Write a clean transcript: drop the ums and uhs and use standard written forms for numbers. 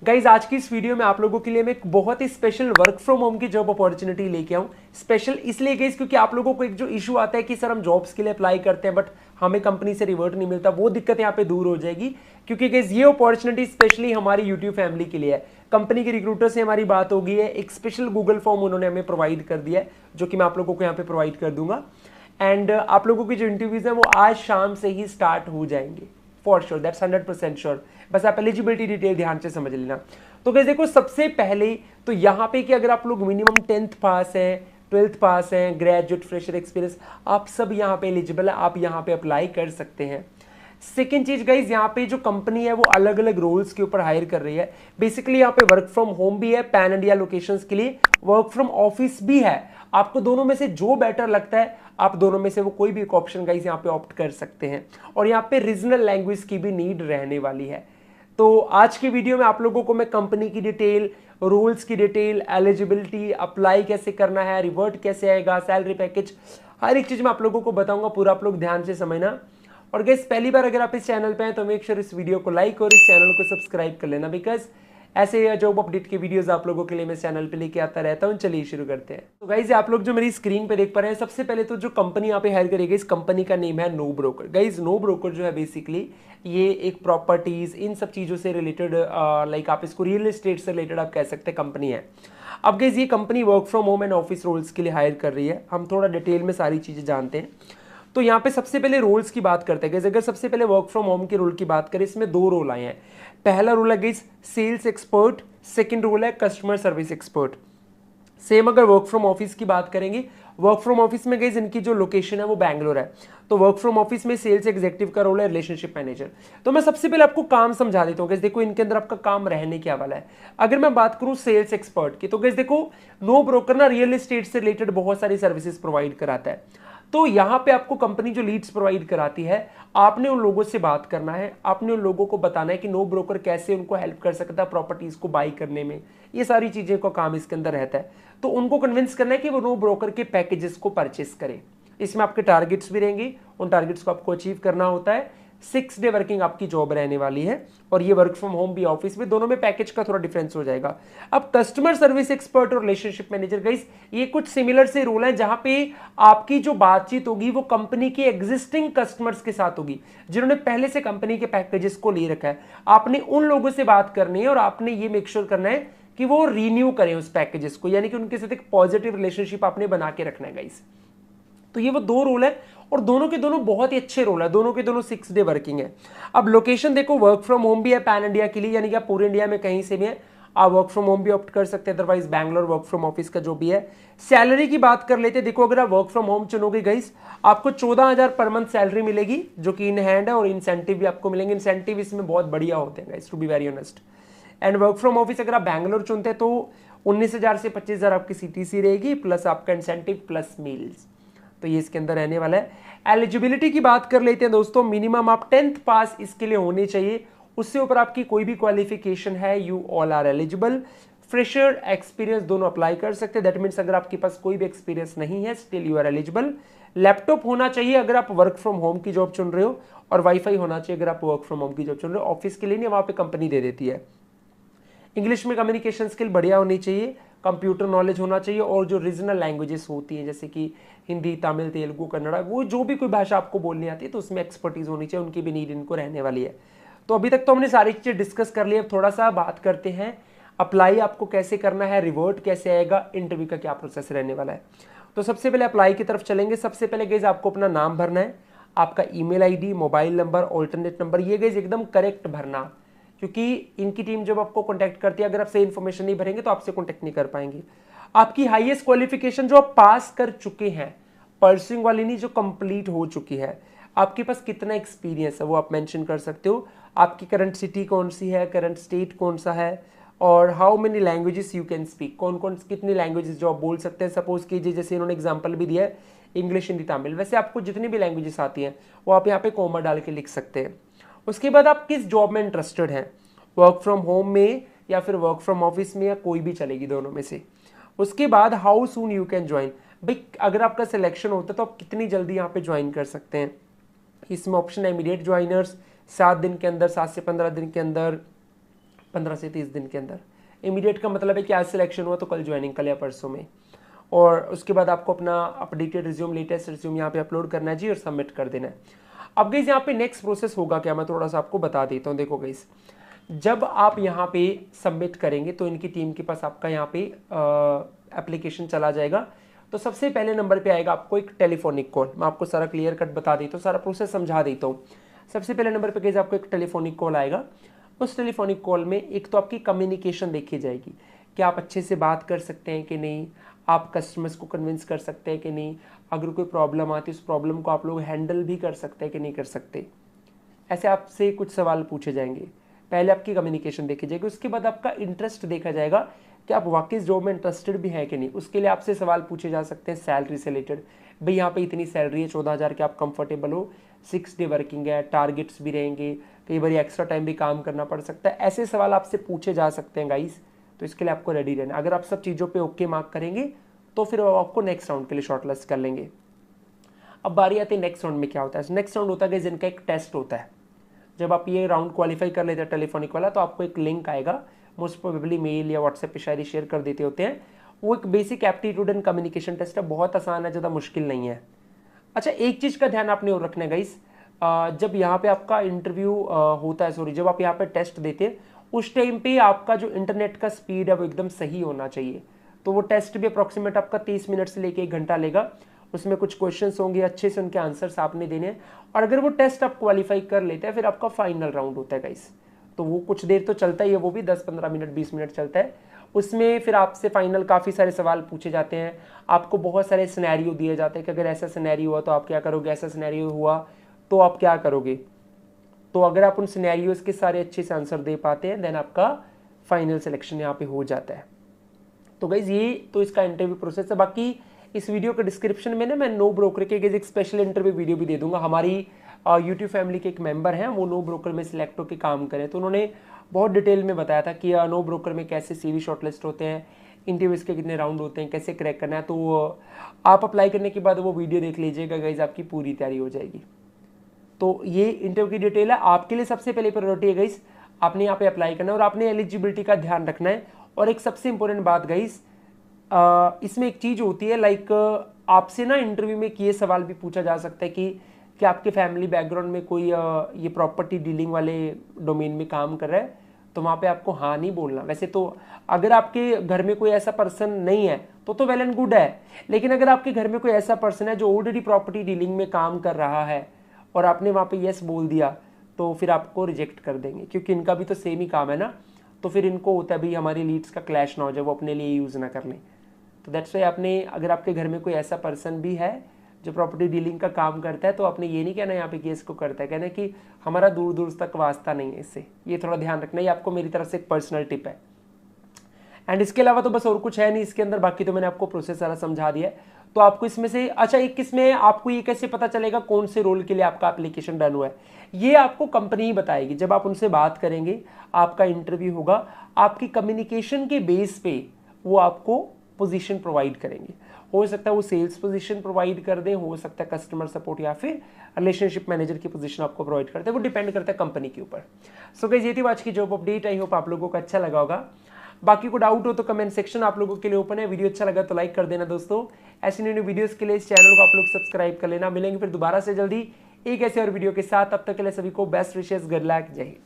Guys आज की इस वीडियो में आप लोगों के लिए मैं एक बहुत ही स्पेशल वर्क फ्रॉम होम की जॉब अपॉर्चुनिटी लेके आऊं। स्पेशल इसलिए गाइज क्योंकि आप लोगों को एक जो इशू आता है कि सर हम जॉब्स के लिए अप्लाई करते हैं बट हमें कंपनी से रिवर्ट नहीं मिलता, वो दिक्कत यहाँ पे दूर हो जाएगी। क्योंकि गाइज ये अपॉर्चुनिटी स्पेशली हमारी यूट्यूब फैमिली के लिए है। कंपनी के रिक्रूटर से हमारी बात हो गई है, एक स्पेशल गूगल फॉर्म उन्होंने हमें प्रोवाइड कर दिया है जो कि मैं आप लोगों को यहाँ पे प्रोवाइड कर दूंगा। एंड आप लोगों की जो इंटरव्यूज है वो आज शाम से ही स्टार्ट हो जाएंगे फॉर श्योर, दैट्स 100% श्योर। बस आप एलिजिबिलिटी डिटेल ध्यान से समझ लेना। तो गाइस देखो, सबसे पहले तो यहाँ पे कि अगर आप लोग मिनिमम 10th पास हैं, 12th पास हैं, ग्रेजुएट, फ्रेशर, एक्सपीरियंस, आप सब यहाँ पे एलिजिबल है, आप यहाँ पे अप्लाई कर सकते हैं। सेकेंड चीज गाइज, यहाँ पे जो कंपनी है वो अलग अलग रोल्स के ऊपर हायर कर रही है। बेसिकली यहाँ पे वर्क फ्रॉम होम भी है, पैन इंडिया लोकेशंस के लिए वर्क फ्रॉम ऑफिस भी है। आपको दोनों में से जो बेटर लगता है आप दोनों में से वो कोई भी एक ऑप्शन गाइज यहाँ पे ऑप्ट कर सकते हैं। और यहाँ पे रीजनल लैंग्वेज की भी नीड रहने वाली है। तो आज की वीडियो में आप लोगों को मैं कंपनी की डिटेल, रूल्स की डिटेल, एलिजिबिलिटी, अप्लाई कैसे करना है, रिवर्ट कैसे आएगा, सैलरी पैकेज, हर एक चीज मैं आप लोगों को बताऊंगा। पूरा आप लोग ध्यान से समझना। और गाइस पहली बार अगर आप इस चैनल पे हैं तो मेक श्योर इस वीडियो को लाइक और इस चैनल को सब्सक्राइब कर लेना, बिकॉज ऐसे जॉब अपडेट के वीडियोस आप लोगों के लिए मैं चैनल पे लेके आता रहता हूँ। चलिए शुरू करते हैं। तो गाइस आप लोग जो मेरी स्क्रीन पे देख पा रहे हैं, सबसे पहले तो जो कंपनी यहाँ पे हायर करेगी, इस कंपनी का नेम है no broker. Guys no broker जो है बेसिकली ये एक प्रॉपर्टीज, इन सब चीजों से रिलेटेड, लाइक आप इसको रियल एस्टेट से रिलेटेड आप कह सकते हैं कंपनी है। अब गाइस ये company work from home and office roles के लिए हायर कर रही है। हम थोड़ा डिटेल में सारी चीजें जानते हैं। तो यहाँ पे सबसे पहले रोल्स की बात करते हैं गाइस। अगर सबसे पहले वर्क फ्रॉम होम के रोल की बात करें, इसमें दो रोल आए हैं। पहला रोल है guys sales expert, second role है कस्टमर सर्विस एक्सपर्ट। सेम अगर वर्क फ्रॉम ऑफिस की बात करेंगे, वर्क फ्रॉम ऑफिस में गाइस इनकी जो लोकेशन है वो बैंगलोर है। तो वर्क फ्रॉम ऑफिस में सेल्स एग्जीक्यूटिव का रोल है रिलेशनशिप मैनेजर। तो मैं सबसे पहले आपको काम समझा देता हूँ गाइस। देखो इनके अंदर आपका काम रहने क्या वाला है। अगर मैं बात करूं सेल्स एक्सपर्ट की, तो गाइस देखो नो ब्रोकर ना रियल एस्टेट से रिलेटेड बहुत सारी सर्विसेज प्रोवाइड कराता है। तो यहां पे आपको कंपनी जो लीड्स प्रोवाइड कराती है, आपने उन लोगों से बात करना है, आपने उन लोगों को बताना है कि नो ब्रोकर कैसे उनको हेल्प कर सकता है प्रॉपर्टीज को बाई करने में। ये सारी चीजें का काम इसके अंदर रहता है। तो उनको कन्विंस करना है कि वो नो ब्रोकर के पैकेजेस को परचेस करें। इसमें आपके टारगेट्स भी रहेंगे, उन टारगेट्स को आपको अचीव करना होता है। 6 डे वर्किंग आपकी जॉब रहने वाली है और ये वर्क फ्रॉम होम भी ऑफिस में, दोनों में पैकेज का थोड़ा डिफरेंस हो जाएगा। अब कस्टमर सर्विस एक्सपर्ट और रिलेशनशिप मैनेजर गाइस, ये कुछ सिमिलर से रोल है जहां पे आपकी जो बातचीत होगी वो कंपनी के एग्जिस्टिंग कस्टमर्स के साथ होगी जिन्होंने पहले से कंपनी के पैकेजेस को ले रखा है। आपने उन लोगों से बात करनी है और आपने ये मेक श्योर करना है कि वो रिन्यू करें उस पैकेजेस को, यानी कि उनके साथ एक पॉजिटिव रिलेशनशिप आपने बना के रखना है गाइस। तो ये वो दो रोल है और दोनों के दोनों बहुत ही अच्छे रोल है, दोनों के दोनों 6 डे वर्किंग है। अब लोकेशन देखो, वर्क फ्रॉम होम भी है पैन इंडिया के लिए, यानी कि आप पूरे इंडिया में कहीं से भी है आप वर्क फ्रॉम होम भी ऑप्ट कर सकते हैं, otherwise Bangalore work from office का जो भी है। सैलरी की बात कर लेते हैं। देखो अगर आप वर्क फ्रॉम होम चुनोगे गाइस, आपको 14,000 पर मंथ सैलरी मिलेगी जो कि इन हैंड है, और इंसेंटिव भी आपको मिलेंगे। इंसेंटिव इसमें बहुत बढ़िया होते हैं guys, to be very honest. And work from office अगर आप बैंगलोर चुनते हैं तो 19,000 से 25,000 आपकी सीटीसी रहेगी, प्लस आपका इंसेंटिव प्लस मील्स। तो ये इसके अंदर रहने वाला है। एलिजिबिलिटी की बात कर लेते हैं दोस्तों। मिनिमम आप 10th पास इसके लिए होने चाहिए, उससे ऊपर आपकी कोई भी क्वालिफिकेशन है, you all are eligible. Fresher, experience दोनों अप्लाई कर सकते हैं। दैट मीन्स अगर आपके पास कोई भी एक्सपीरियंस नहीं है, still you are eligible. Laptop होना चाहिए अगर आप वर्क फ्रॉम होम की जॉब चुन रहे हो, और वाईफाई होना चाहिए अगर आप वर्क फ्रॉम होम की जॉब चुन रहे हो। ऑफिस के लिए नहीं, वहां पे कंपनी दे देती है। इंग्लिश में कम्युनिकेशन स्किल बढ़िया होनी चाहिए, कंप्यूटर नॉलेज होना चाहिए, और जो रीजनल लैंग्वेजेस होती हैं जैसे कि हिंदी, तमिल, तेलुगु, कन्नड़ा, वो जो भी कोई भाषा आपको बोलनी आती है तो उसमें एक्सपर्टीज होनी चाहिए, उनकी भी नीड इनको रहने वाली है। तो अभी तक तो हमने सारी चीजें डिस्कस कर ली। अब थोड़ा सा बात करते हैं अप्लाई आपको कैसे करना है, रिवर्ट कैसे आएगा, इंटरव्यू का क्या प्रोसेस रहने वाला है। तो सबसे पहले अप्लाई की तरफ चलेंगे। सबसे पहले गाइस आपको अपना नाम भरना है, आपका email ID, mobile number, alternate number, ये गाइस एकदम करेक्ट भरना, क्योंकि इनकी टीम जब आपको कांटेक्ट करती है, अगर आप सही इन्फॉर्मेशन नहीं भरेंगे तो आपसे कांटेक्ट नहीं कर पाएंगे। आपकी हाईएस्ट क्वालिफिकेशन जो आप पास कर चुके हैं, परसिंग वाली नहीं, जो कंप्लीट हो चुकी है, आपके पास कितना एक्सपीरियंस है वो आप मेंशन कर सकते हो। आपकी करंट सिटी कौन सी है, करंट स्टेट कौन सा है, और how many languages you can speak, कौन कौन कितनी लैंग्वेजेस जो आप बोल सकते हैं। सपोज कीजिए जैसे इन्होंने एग्जांपल भी दिया है इंग्लिश, हिंदी, तमिल, वैसे आपको जितनी भी लैंग्वेजेस आती हैं वो आप यहाँ पे कॉमा डाल के लिख सकते हैं। उसके बाद आप किस जॉब में इंटरेस्टेड हैं, वर्क फ्रॉम होम में या फिर वर्क फ्रॉम ऑफिस में, या कोई भी चलेगी दोनों में से। उसके बाद how soon you can join, भाई अगर आपका सिलेक्शन होता है तो आप कितनी जल्दी यहाँ पे ज्वाइन कर सकते हैं। इसमें ऑप्शन है इमीडिएट ज्वाइनर्स, 7 दिन के अंदर, 7 से 15 दिन के अंदर, 15 से 30 दिन के अंदर। इमीडिएट का मतलब है कि आज सिलेक्शन हुआ तो कल ज्वाइनिंग, कल या परसों में। और उसके बाद आपको अपना अपडेटेड रिज्यूम, लेटेस्ट रिज्यूम यहाँ पे अपलोड करना है जी और सबमिट कर देना है। अब गाइस यहाँ पे नेक्स्ट प्रोसेस होगा क्या, मैं थोड़ा सा आपको बता देता हूँ। देखो गाइस, जब आप यहाँ पे सबमिट करेंगे तो इनकी टीम के पास आपका यहाँ पे एप्लीकेशन चला जाएगा। तो सबसे पहले नंबर पे आएगा आपको एक टेलीफोनिक कॉल। मैं आपको सारा क्लियर कट बता देता हूँ, सारा प्रोसेस समझा देता हूँ। सबसे पहले नंबर पे गाइस आपको एक टेलीफोनिक कॉल आएगा। उस टेलीफोनिक कॉल में एक तो आपकी कम्युनिकेशन देखी जाएगी कि आप अच्छे से बात कर सकते हैं कि नहीं, आप कस्टमर्स को कन्विंस कर सकते हैं कि नहीं, अगर कोई प्रॉब्लम आती है उस प्रॉब्लम को आप लोग हैंडल भी कर सकते हैं कि नहीं कर सकते। ऐसे आपसे कुछ सवाल पूछे जाएंगे। पहले आपकी कम्युनिकेशन देखी जाएगी, उसके बाद आपका इंटरेस्ट देखा जाएगा कि आप वाकई जॉब में इंटरेस्टेड भी हैं कि नहीं। उसके लिए आपसे सवाल पूछे जा सकते हैं सैलरी से रिलेटेड। भाई यहाँ पे इतनी सैलरी है 14,000 के, आप कंफर्टेबल हो, 6 डे वर्किंग है, टारगेट्स भी रहेंगे, कई बार एक्स्ट्रा टाइम भी काम करना पड़ सकता है। ऐसे सवाल आपसे पूछे जा सकते हैं गाइस, तो इसके लिए आपको रेडी रहना। अगर आप सब चीज़ों पे ओके मार्क करेंगे तो फिर आपको नेक्स्ट राउंड के लिए शॉर्टलिस्ट कर लेंगे। अब बारी आती है नेक्स्ट राउंड में क्या होता है। नेक्स्ट राउंड होता है जिनका एक टेस्ट होता है। जब आप ये राउंड क्वालिफाई कर लेते हैं टेलीफोनिक वाला, तो आपको एक लिंक आएगा, मोस्ट प्रोबेबली मेल या व्हाट्सएप पे शायद शेयर कर देते होते हैं। वो एक basic aptitude and communication test है, बहुत आसान है, ज़्यादा मुश्किल नहीं है। अच्छा, एक चीज़ का ध्यान आपने और रखना है गाइस, जब यहाँ पे आपका इंटरव्यू होता है, सॉरी, जब आप यहाँ पे टेस्ट देते हैं उस टाइम पे आपका जो इंटरनेट का स्पीड है वो एकदम सही होना चाहिए। तो वो टेस्ट भी अप्रॉक्सीमेट आपका 30 मिनट से लेके 1 घंटा लेगा। उसमें कुछ क्वेश्चंस होंगे, अच्छे से उनके आंसर्स आपने देने हैं। और अगर वो टेस्ट आप क्वालिफाई कर लेते हैं फिर आपका फाइनल राउंड होता है गाइस। तो वो कुछ देर तो चलता ही है, वो भी 10-15 मिनट 20 मिनट चलता है। उसमें फिर आपसे फाइनल काफ़ी सारे सवाल पूछे जाते हैं, आपको बहुत सारे सिनेरियो दिए जाते हैं कि अगर ऐसा सिनेरियो हुआ तो आप क्या करोगे, ऐसा सिनेरियो हुआ तो आप क्या करोगे। तो अगर आप उन सिनेरियोज के सारे अच्छे से आंसर दे पाते हैं देन आपका फाइनल सिलेक्शन यहाँ पे हो जाता है। तो गाइज ये तो इसका इंटरव्यू प्रोसेस है। बाकी इस वीडियो के डिस्क्रिप्शन में ना मैं नो ब्रोकर के एक स्पेशल इंटरव्यू वीडियो भी दे दूंगा। हमारी यूट्यूब फैमिली के एक मेंबर हैं, वो नो ब्रोकर में सिलेक्ट होकर काम करें, तो उन्होंने बहुत डिटेल में बताया था कि नो ब्रोकर में कैसे सीवी शॉर्टलिस्ट होते हैं, इंटरव्यूज के कितने राउंड होते हैं, कैसे क्रैक करना है। तो आप अप्लाई करने के बाद वो वीडियो देख लीजिएगा गाइज, आपकी पूरी तैयारी हो जाएगी। तो ये इंटरव्यू की डिटेल है। आपके लिए सबसे पहले प्रायोरिटी है गाइस, आपने यहाँ पे अप्लाई करना है और आपने एलिजिबिलिटी का ध्यान रखना है। और एक सबसे इंपॉर्टेंट बात गाइस, इसमें एक चीज होती है लाइक आपसे ना इंटरव्यू में ये सवाल भी पूछा जा सकता है कि आपके फैमिली बैकग्राउंड में कोई ये प्रॉपर्टी डीलिंग वाले डोमेन में काम कर रहा है, तो वहाँ पे आपको हाँ नहीं बोलना। वैसे तो अगर आपके घर में कोई ऐसा पर्सन नहीं है तो वेल एंड गुड है, लेकिन अगर आपके घर में कोई ऐसा पर्सन है जो ऑलरेडी प्रॉपर्टी डीलिंग में काम कर रहा है और आपने वहाँ पे यस बोल दिया तो फिर आपको रिजेक्ट कर देंगे, क्योंकि इनका भी तो सेम ही काम है ना। तो फिर इनको होता है भाई हमारी लीड्स का क्लैश ना हो जाए, वो अपने लिए यूज़ ना कर लें। तो दैट्स वाई आपने, अगर आपके घर में कोई ऐसा पर्सन भी है जो प्रॉपर्टी डीलिंग का काम करता है तो आपने ये नहीं कहना यहाँ पे कि इसको करता है, कहना कि हमारा दूर दूर तक वास्ता नहीं है इससे। ये थोड़ा ध्यान रखना, ये आपको मेरी तरफ से एक पर्सनल टिप है। एंड इसके अलावा तो बस और कुछ है नहीं इसके अंदर, बाकी तो मैंने आपको प्रोसेस सारा समझा दिया है। तो आपको इसमें से, अच्छा एक इसमें आपको ये कैसे पता चलेगा कौन से रोल के लिए आपका एप्लीकेशन डन हुआ है, ये आपको कंपनी ही बताएगी। जब आप उनसे बात करेंगे, आपका इंटरव्यू होगा, आपकी कम्युनिकेशन के बेस पे वो आपको पोजीशन प्रोवाइड करेंगे। हो सकता है वो सेल्स पोजीशन प्रोवाइड कर दें, हो सकता है कस्टमर सपोर्ट या फिर रिलेशनशिप मैनेजर की पोजीशन आपको प्रोवाइड करते हैं, वो डिपेंड करता है कंपनी के ऊपर। सो गाइस ये थी आज की जॉब अपडेट, आई होप आप लोगों को अच्छा लगा होगा। बाकी को डाउट हो तो कमेंट सेक्शन आप लोगों के लिए ओपन है। वीडियो अच्छा लगा तो लाइक कर देना दोस्तों। ऐसी न्यू वीडियोस के लिए इस चैनल को आप लोग सब्सक्राइब कर लेना। मिलेंगे फिर दोबारा से जल्दी एक ऐसे और वीडियो के साथ, तब तक के लिए सभी को बेस्ट विशेस, गुड लक, जय हिंद।